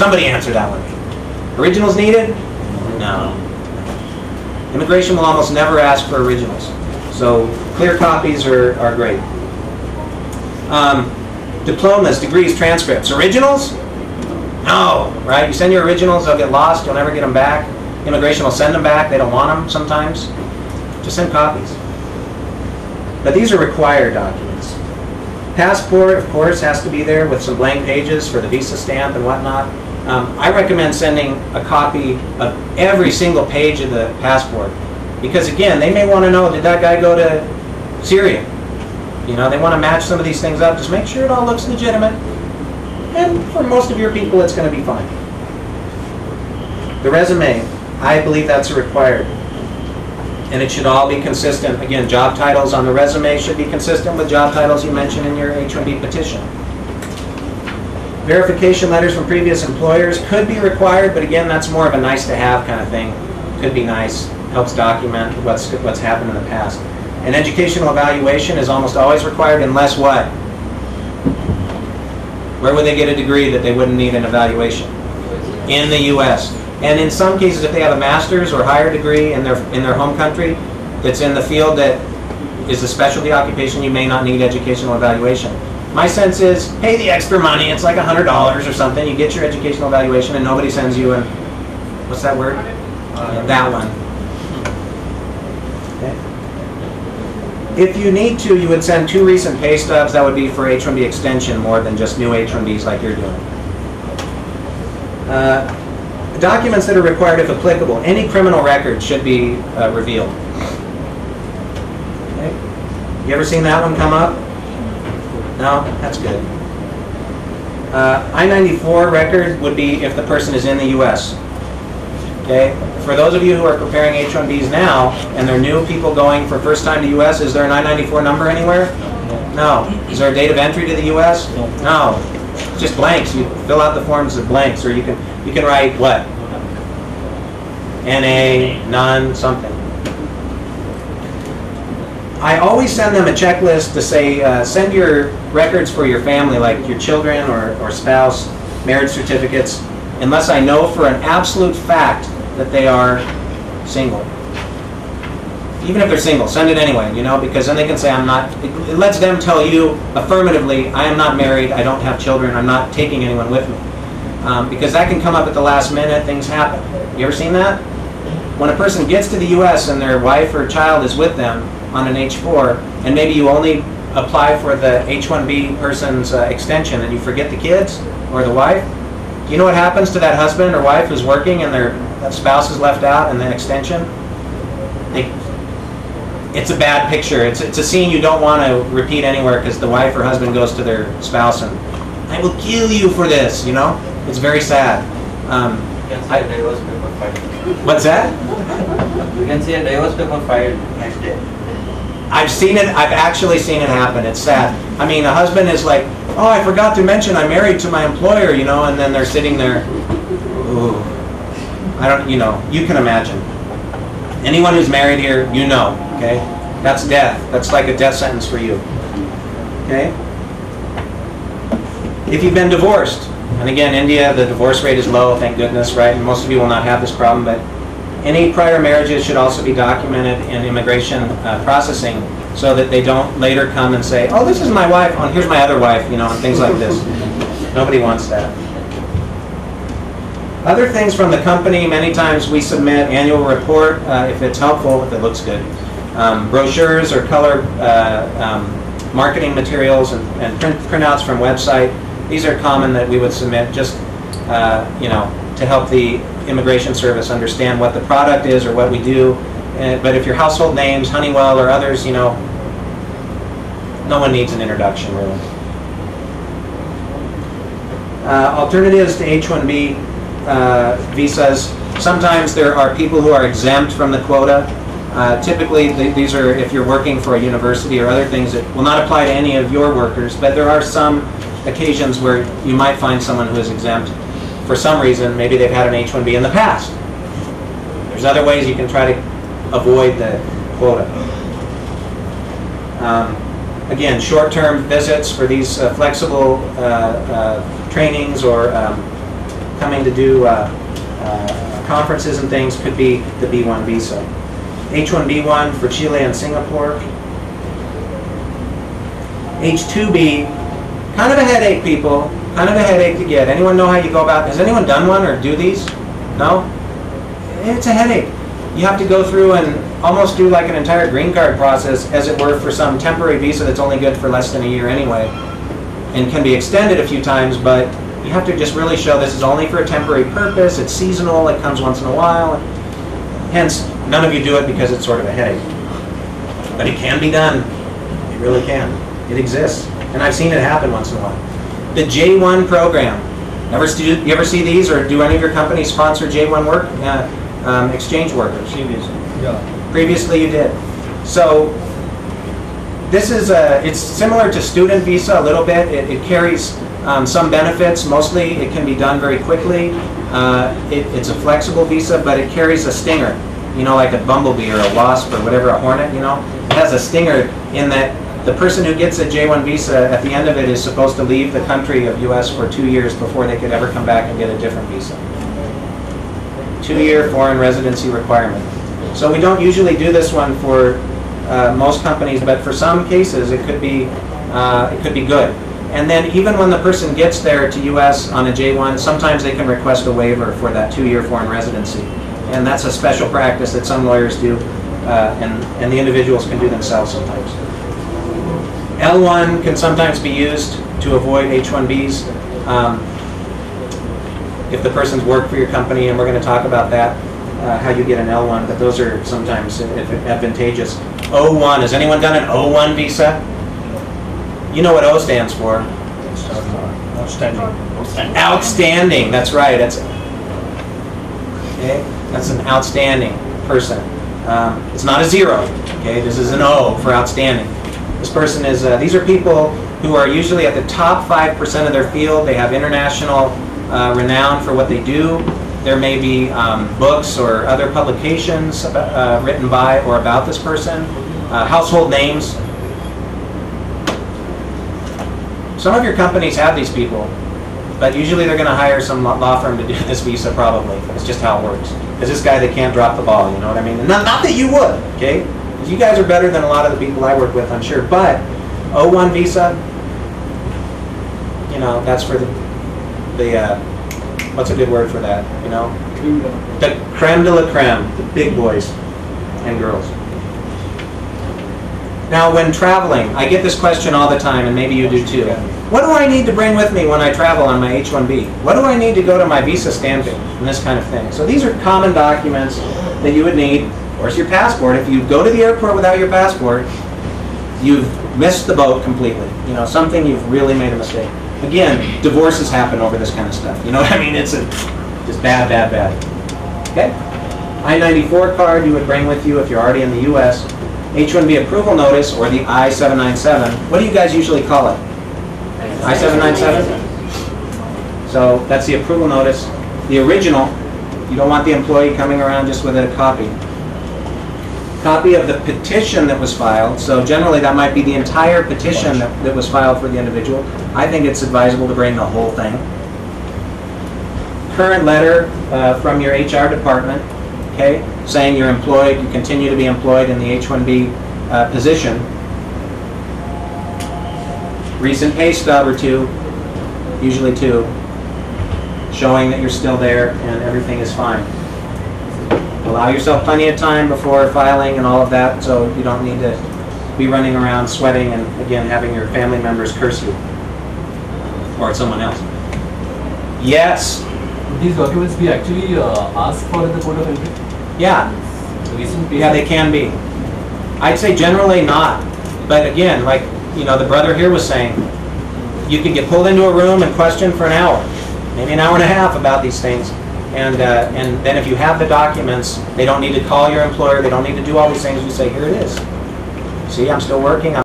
Somebody answer that one. Originals needed? No. Immigration will almost never ask for originals. So clear copies are great. Diplomas, degrees, transcripts. Originals? No, right? You send your originals, they'll get lost, you'll never get them back. Immigration will send them back, they don't want them sometimes. Just send copies. But these are required documents. Passport, of course, has to be there with some blank pages for the visa stamp and whatnot. I recommend sending a copy of every single page of the passport. Because again, they may want to know, did that guy go to Syria? You know, they want to match some of these things up. Just make sure it all looks legitimate. And for most of your people, it's going to be fine. The resume, I believe that's required. And it should all be consistent. Again, job titles on the resume should be consistent with job titles you mentioned in your H1B petition. Verification letters from previous employers could be required, but again, that's more of a nice to have kind of thing. Could be nice, helps document what's happened in the past. An educational evaluation is almost always required unless what? Where would they get a degree that they wouldn't need an evaluation? In the U.S. And in some cases, if they have a master's or higher degree in their home country that's in the field that is a specialty occupation, you may not need educational evaluation. My sense is, pay the extra money. It's like $100 or something. You get your educational evaluation and nobody sends you an, what's that word? That one. Okay. If you need to, you would send 2 recent pay stubs. That would be for H1B extension more than just new H1Bs like you're doing. Documents that are required if applicable. Any criminal record should be revealed. Okay. You ever seen that one come up? No? That's good. I-94 record would be if the person is in the U.S. Okay? For those of you who are preparing H1Bs now, and they're new people going for first time to U.S., is there an I-94 number anywhere? No. Is there a date of entry to the U.S.? No. It's just blanks. You fill out the forms as blanks, or you can write what? NA, none, something. I always send them a checklist to say, send your records for your family, like your children or spouse, marriage certificates, unless I know for an absolute fact that they are single. Even if they're single, send it anyway, you know, because then they can say, I'm not, it lets them tell you affirmatively, I am not married, I don't have children, I'm not taking anyone with me. Because that can come up at the last minute, things happen. You ever seen that? When a person gets to the U.S. and their wife or child is with them on an H4, and maybe you only apply for the H1B person's extension and you forget the kids or the wife, do you know what happens to that husband or wife who's working and their spouse is left out and then extension? It's a bad picture. It's a scene you don't want to repeat anywhere because the wife or husband goes to their spouse and, I will kill you for this, you know? It's very sad. What's that? You can see a divorce paper filed next day. I've seen it. I've actually seen it happen. It's sad. I mean, a husband is like, oh, I forgot to mention I'm married to my employer, you know, and then they're sitting there. Ooh. I don't, you know, you can imagine. Anyone who's married here, you know, okay? That's death. That's like a death sentence for you. Okay? If you've been divorced, and again, India, the divorce rate is low, thank goodness, right? And most of you will not have this problem, but any prior marriages should also be documented in immigration processing so that they don't later come and say, oh, this is my wife, oh, here's my other wife, you know, and things like this. Nobody wants that. Other things from the company, many times we submit annual report if it's helpful, if it looks good. Brochures or color marketing materials and printouts from website. These are common that we would submit just, you know, to help the immigration service understand what the product is or what we do. But if your household names, Honeywell or others, you know, no one needs an introduction really. Alternatives to H1B visas. Sometimes there are people who are exempt from the quota. Typically, these are if you're working for a university or other things that will not apply to any of your workers, but there are some occasions where you might find someone who is exempt for some reason. Maybe they've had an H1B in the past. There's other ways you can try to avoid the quota. Again, short-term visits for these flexible trainings or coming to do conferences and things could be the B1 visa. H1B1 for Chile and Singapore. H2B, kind of a headache, people. Kind of a headache to get. Anyone know how you go about? Has anyone done one or do these? No? It's a headache. You have to go through and almost do like an entire green card process, as it were, for some temporary visa that's only good for less than a year anyway, and can be extended a few times, but you have to just really show this is only for a temporary purpose, it's seasonal, it comes once in a while. Hence, none of you do it because it's sort of a headache. But it can be done. It really can. It exists. And I've seen it happen once in a while. The J1 program. You ever see these, or do any of your companies sponsor J1 work? Exchange workers? Yeah. Previously you did. So this is it's similar to student visa a little bit. It carries some benefits. Mostly it can be done very quickly. It's a flexible visa, but it carries a stinger. You know, like a bumblebee or a wasp or whatever, a hornet, you know. It has a stinger in that the person who gets a J1 visa, at the end of it, is supposed to leave the country of US for 2 years before they could ever come back and get a different visa. 2-year foreign residency requirement. So we don't usually do this one for most companies, but for some cases it could be good. And then even when the person gets there to US on a J1, sometimes they can request a waiver for that 2-year foreign residency. And that's a special practice that some lawyers do, and the individuals can do themselves sometimes. L1 can sometimes be used to avoid H1Bs if the person's worked for your company, and we're going to talk about that, how you get an L1, but those are sometimes advantageous. O1, has anyone done an O1 visa? You know what O stands for? Outstanding. Outstanding, that's right. Okay? That's an outstanding person. It's not a 0, okay? This is an O for outstanding. This person is, these are people who are usually at the top 5% of their field. They have international renown for what they do. There may be books or other publications written by or about this person. Household names. Some of your companies have these people, but usually they're going to hire some law firm to do this visa probably. It's just how it works. Because this guy, they can't drop the ball, you know what I mean? And not that you would, okay? Because you guys are better than a lot of the people I work with, I'm sure. But O1 visa, you know, that's for the what's a good word for that, you know? The creme de la creme, the big boys and girls. Now, when traveling, I get this question all the time, and maybe you do too. What do I need to bring with me when I travel on my H1B? What do I need to go to my visa stamping and this kind of thing? So these are common documents that you would need. Of course, your passport. If you go to the airport without your passport, you've missed the boat completely. You know, something you've really made a mistake. Again, divorces happen over this kind of stuff. You know what I mean? It's just bad, bad, bad. Okay? I-94 card you would bring with you if you're already in the U.S. H1B approval notice, or the I-797. What do you guys usually call it? I-797? So that's the approval notice. The original, you don't want the employee coming around just with a copy. Copy of the petition that was filed. So generally that might be the entire petition that was filed for the individual. I think it's advisable to bring the whole thing. Current letter from your HR department, okay, saying you're employed, you continue to be employed in the H1B position. Recent pay stub or 2, usually 2, showing that you're still there and everything is fine. Allow yourself plenty of time before filing and all of that, so you don't need to be running around sweating and, again, having your family members curse you. Or someone else. Yes? Would these documents be actually asked for at the port of entry? Yeah. Yeah, they can be. I'd say generally not. But again, like, you know, the brother here was saying, you could get pulled into a room and questioned for an hour, maybe an hour and a half about these things. And then if you have the documents, they don't need to call your employer, they don't need to do all these things. You say, here it is. See, I'm still working.